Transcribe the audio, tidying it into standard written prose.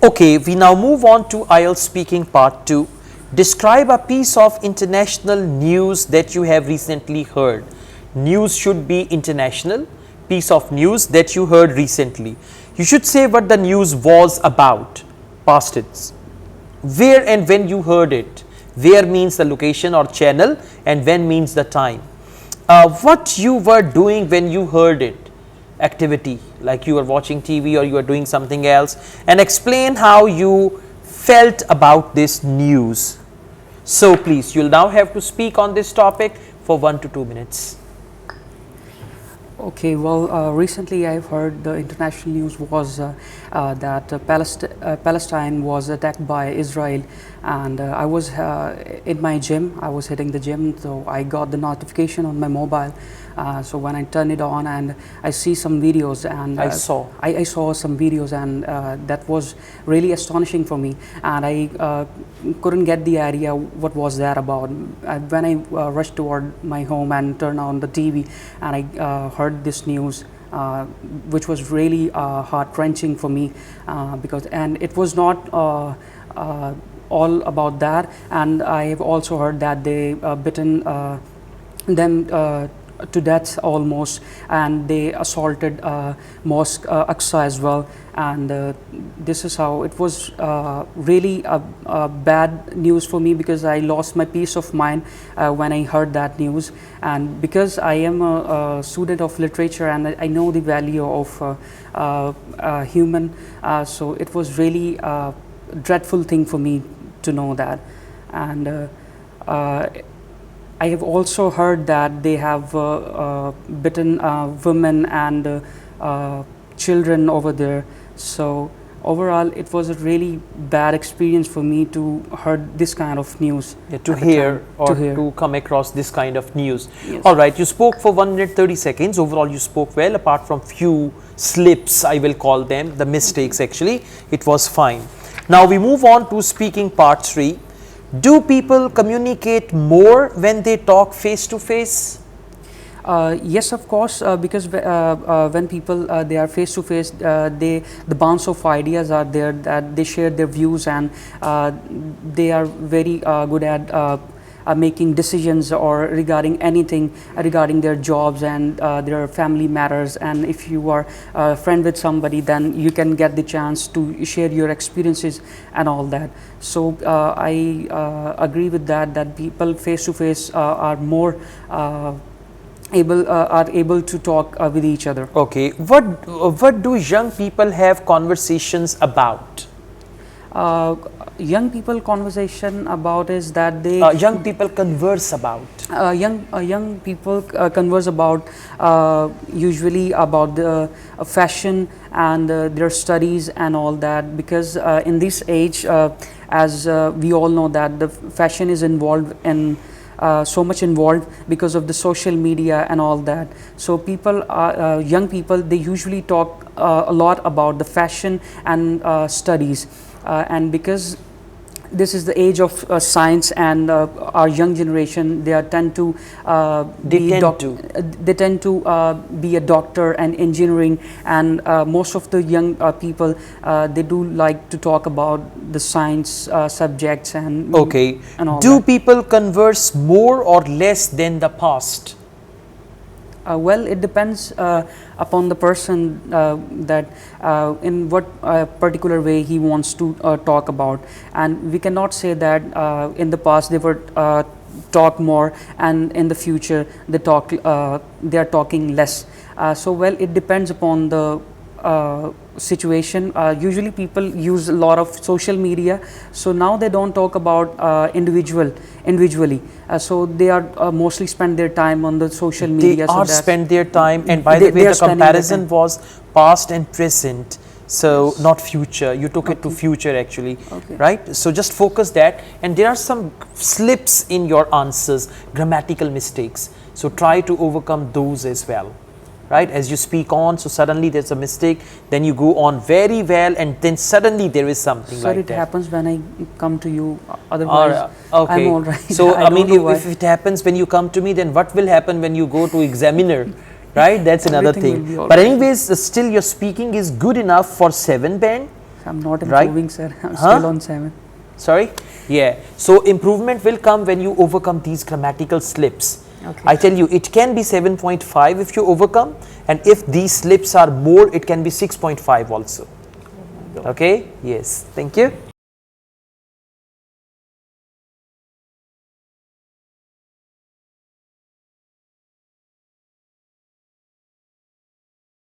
Okay, we now move on to IELTS speaking part 2. Describe a piece of international news that you have recently heard. News should be international, piece of news that you heard recently. You should say what the news was about, past tense. Where and when you heard it. Where means the location or channel, and when means the time. What you were doing when you heard it. Activity, like you were watching TV or you were doing something else, and explain how you felt about this news. So please, you'll now have to speak on this topic for 1 to 2 minutes. Okay, well, recently I've heard the international news was that Palestine was attacked by Israel, and I was in my gym. I was hitting the gym, so I got the notification on my mobile. So when I turn it on and I see some videos, and I saw some videos, and that was really astonishing for me, and I couldn't get the idea what was that about. When I rushed toward my home and turned on the TV, and I heard this news, which was really heart-wrenching for me, because it was not all about that, and I have also heard that they bitten them to death almost, and they assaulted Mosque Aqsa as well, and this is how it was really a bad news for me, because I lost my peace of mind when I heard that news. And because I am a student of literature and I know the value of human, so it was really a dreadful thing for me to know that. And I have also heard that they have bitten women and children over there. So overall, it was a really bad experience for me to heard this kind of news. Yeah, to hear to come across this kind of news. Yes. All right, you spoke for 1 minute 30 seconds. Overall, you spoke well, apart from few slips, I will call them, the mistakes actually. It was fine. Now we move on to speaking part 3. Do people communicate more when they talk face to face? Yes, of course, because when people they are face to face, the bounce of ideas are there, that they share their views, and they are very good at making decisions or regarding anything, regarding their jobs and their family matters. And if you are a friend with somebody, then you can get the chance to share your experiences and all that. So I agree with that people face to face are more able to talk with each other. Okay, what do young people have conversations about? Young people conversation about is that they young people converse about. Young people converse about usually about the fashion and their studies and all that, because in this age, as we all know, that the fashion is involved in so much involved because of the social media and all that. So people, young people, they usually talk a lot about the fashion and studies, and because this is the age of science, and our young generation, they tend to be a doctor and engineering, and most of the young people, they do like to talk about the science subjects and okay. And all do that. people converse more or less than the past? Well, it depends upon the person, that in what particular way he wants to talk about, and we cannot say that in the past they were talk more, and in the future they are talking less. So well, it depends upon the situation. Usually people use a lot of social media, so now they don't talk about individually, so they are mostly spend their time on the social media. They are spend their time, and by the way, the comparison was past and present, so yes. Not future. You took it to future actually, okay. Right? So just focus that, and there are some slips in your answers, grammatical mistakes, so try to overcome those as well. Right, as you speak on, so suddenly there's a mistake, then you go on very well, and then suddenly there is something Sir, like it that. happens when I come to you, otherwise okay. I'm all right. So I mean, if it happens when you come to me, then what will happen when you go to examiner? Right, that's another thing. But anyways, still your speaking is good enough for 7 band. I'm not Right. improving, sir. I'm Huh? still on 7. Sorry? Yeah. So improvement will come when you overcome these grammatical slips. Okay. I tell you, it can be 7.5 if you overcome, and if these slips are more, it can be 6.5 also. Okay? Yes. Thank you.